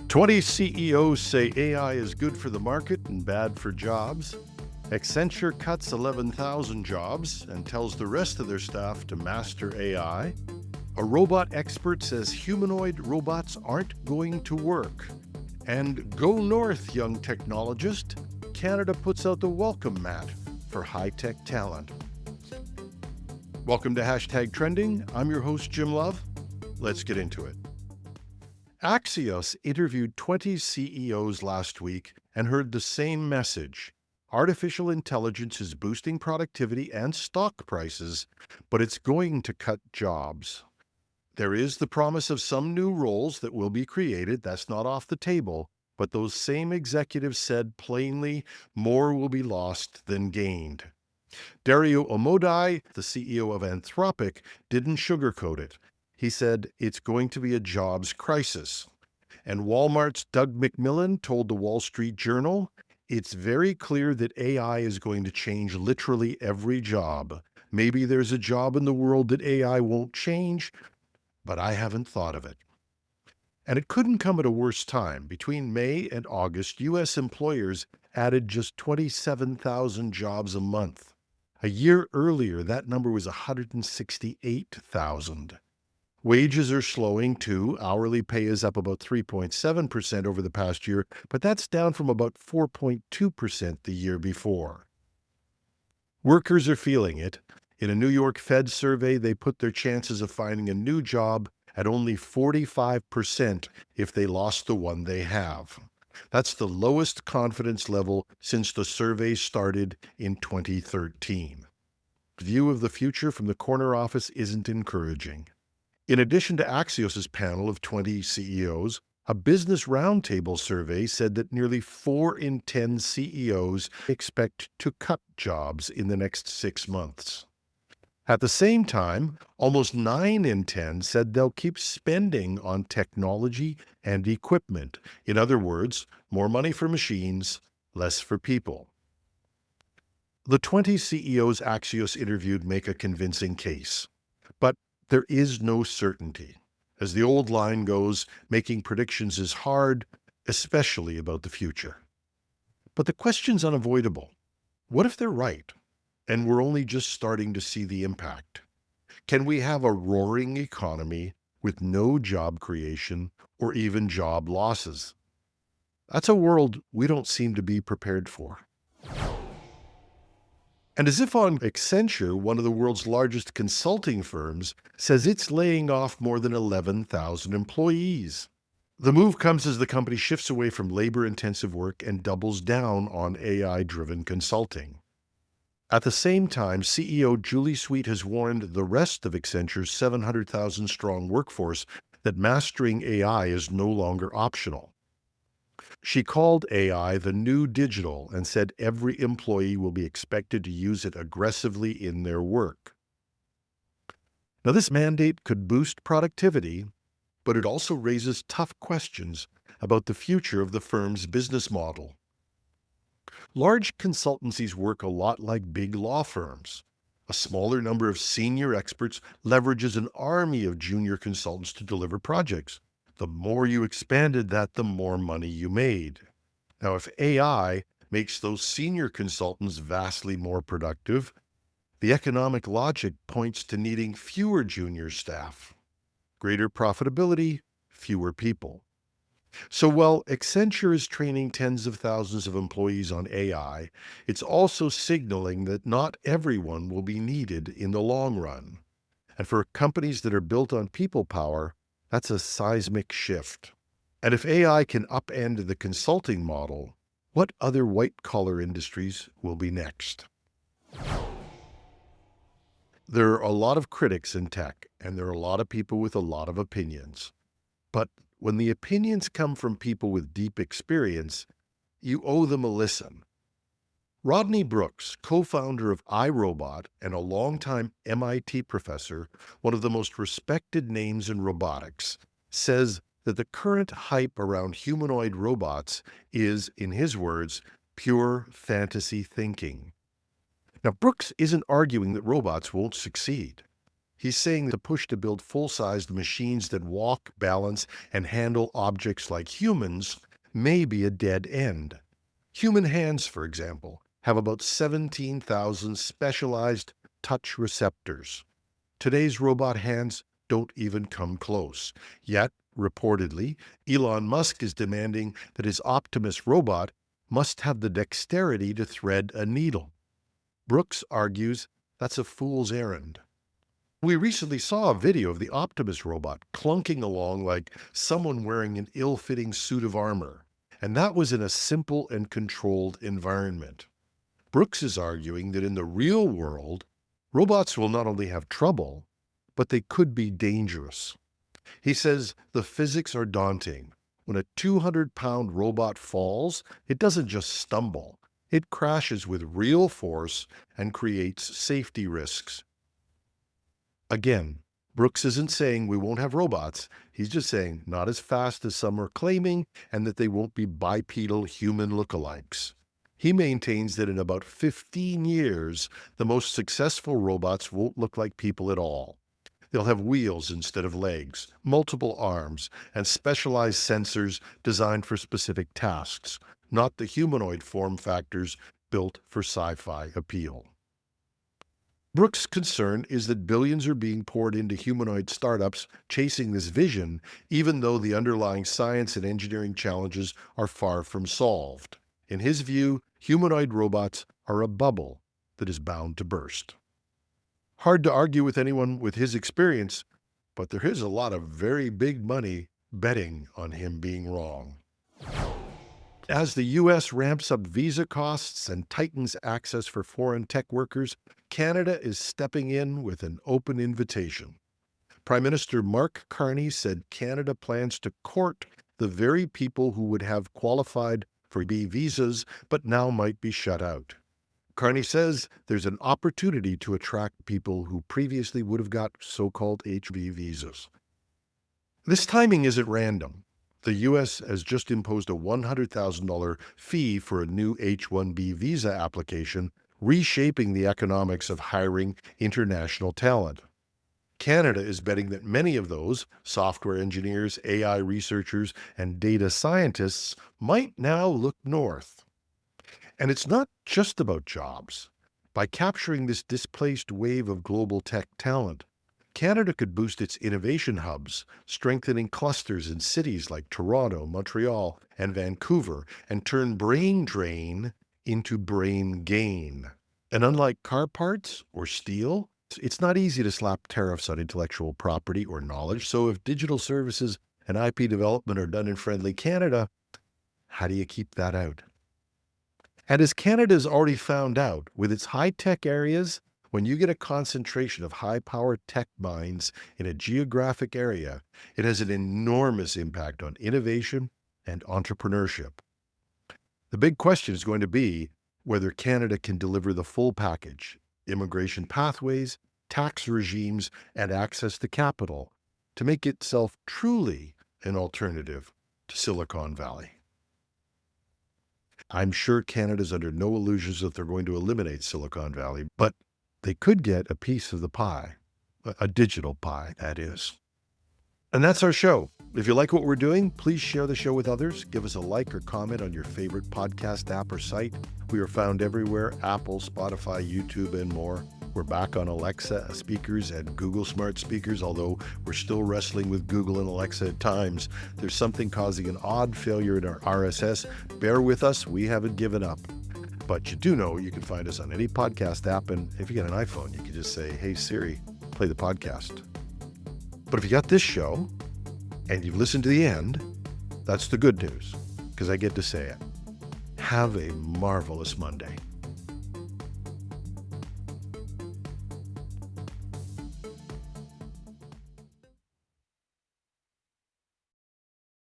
20 CEOs say AI is good for the market and bad for jobs. Accenture cuts 11,000 jobs and tells the rest of their staff to master AI. A robot expert says humanoid robots aren't going to work. And go north, young technologist. Canada puts out the welcome mat for high-tech talent. Welcome to Hashtag Trending. I'm your host, Jim Love. Let's get into it. Axios interviewed 20 CEOs last week and heard the same message. Artificial intelligence is boosting productivity and stock prices, but it's going to cut jobs. There is the promise of some new roles that will be created. That's not off the table. But those same executives said plainly, more will be lost than gained. Dario Amodei, the CEO of Anthropic, didn't sugarcoat it. He said it's going to be a jobs crisis. And Walmart's Doug McMillon told the Wall Street Journal, it's very clear that AI is going to change literally every job. Maybe there's a job in the world that AI won't change, but I haven't thought of it. And it couldn't come at a worse time. Between May and August, U.S. employers added just 27,000 jobs a month. A year earlier, that number was 168,000. Wages are slowing too. Hourly pay is up about 3.7% over the past year, but that's down from about 4.2% the year before. Workers are feeling it. In a New York Fed survey, they put their chances of finding a new job at only 45% if they lost the one they have. That's the lowest confidence level since the survey started in 2013. The view of the future from the corner office isn't encouraging. In addition to Axios' panel of 20 CEOs, a Business Roundtable survey said that nearly 4 in 10 CEOs expect to cut jobs in the next 6 months. At the same time, almost 9 in 10 said they'll keep spending on technology and equipment. In other words, more money for machines, less for people. The 20 CEOs Axios interviewed make a convincing case. But there is no certainty. As the old line goes, making predictions is hard, especially about the future. But the question's unavoidable. What if they're right? And we're only just starting to see the impact. Can we have a roaring economy with no job creation or even job losses? That's a world we don't seem to be prepared for. And as if on Accenture, one of the world's largest consulting firms, says it's laying off more than 11,000 employees. The move comes as the company shifts away from labor-intensive work and doubles down on AI-driven consulting. At the same time, CEO Julie Sweet has warned the rest of Accenture's 700,000-strong workforce that mastering AI is no longer optional. She called AI the new digital and said every employee will be expected to use it aggressively in their work. Now, this mandate could boost productivity, but it also raises tough questions about the future of the firm's business model. Large consultancies work a lot like big law firms. A smaller number of senior experts leverages an army of junior consultants to deliver projects. The more you expanded that, the more money you made. Now, if AI makes those senior consultants vastly more productive, the economic logic points to needing fewer junior staff. Greater profitability, fewer people. So while Accenture is training tens of thousands of employees on AI, it's also signaling that not everyone will be needed in the long run. And for companies that are built on people power, that's a seismic shift. And if AI can upend the consulting model, what other white-collar industries will be next? There are a lot of critics in tech, and there are a lot of people with a lot of opinions. But when the opinions come from people with deep experience, you owe them a listen. Rodney Brooks, co-founder of iRobot and a longtime MIT professor, one of the most respected names in robotics, says that the current hype around humanoid robots is, in his words, pure fantasy thinking. Now, Brooks isn't arguing that robots won't succeed. He's saying the push to build full-sized machines that walk, balance, and handle objects like humans may be a dead end. Human hands, for example, have about 17,000 specialized touch receptors. Today's robot hands don't even come close. Yet, reportedly, Elon Musk is demanding that his Optimus robot must have the dexterity to thread a needle. Brooks argues that's a fool's errand. We recently saw a video of the Optimus robot clunking along like someone wearing an ill-fitting suit of armor, and that was in a simple and controlled environment. Brooks is arguing that in the real world, robots will not only have trouble, but they could be dangerous. He says the physics are daunting. When a 200-pound robot falls, it doesn't just stumble. It crashes with real force and creates safety risks. Again, Brooks isn't saying we won't have robots. He's just saying not as fast as some are claiming and that they won't be bipedal human lookalikes. He maintains that in about 15 years, the most successful robots won't look like people at all. They'll have wheels instead of legs, multiple arms, and specialized sensors designed for specific tasks, not the humanoid form factors built for sci-fi appeal. Brooks' concern is that billions are being poured into humanoid startups chasing this vision, even though the underlying science and engineering challenges are far from solved. In his view, humanoid robots are a bubble that is bound to burst. Hard to argue with anyone with his experience, but there is a lot of very big money betting on him being wrong. As the U.S. ramps up visa costs and tightens access for foreign tech workers, Canada is stepping in with an open invitation. Prime Minister Mark Carney said Canada plans to court the very people who would have qualified for B visas but now might be shut out. Carney says there's an opportunity to attract people who previously would have got so-called HB visas. This timing isn't random. The U.S. has just imposed a $100,000 fee for a new H-1B visa application, reshaping the economics of hiring international talent. Canada is betting that many of those software engineers, AI researchers, and data scientists might now look north. And it's not just about jobs. By capturing this displaced wave of global tech talent, Canada could boost its innovation hubs, strengthening clusters in cities like Toronto, Montreal, and Vancouver, and turn brain drain into brain gain. And unlike car parts or steel, it's not easy to slap tariffs on intellectual property or knowledge. So if digital services and IP development are done in friendly Canada, how do you keep that out? And as Canada's already found out, with its high-tech areas, when you get a concentration of high-powered tech minds in a geographic area, it has an enormous impact on innovation and entrepreneurship. The big question is going to be whether Canada can deliver the full package: immigration pathways, tax regimes, and access to capital to make itself truly an alternative to Silicon Valley. I'm sure Canada's under no illusions that they're going to eliminate Silicon Valley, but they could get a piece of the pie, a digital pie, that is. And that's our show. If you like what we're doing, please share the show with others. Give us a like or comment on your favorite podcast app or site. We are found everywhere: Apple, Spotify, YouTube, and more. We're back on Alexa speakers and Google smart speakers, although we're still wrestling with Google and Alexa at times. There's something causing an odd failure in our RSS. Bear with us, we haven't given up. But you do know you can find us on any podcast app, and if you get an iPhone, you can just say, "Hey Siri, play the podcast." But if you got this show and you've listened to the end, that's the good news, because I get to say it. Have a marvelous Monday.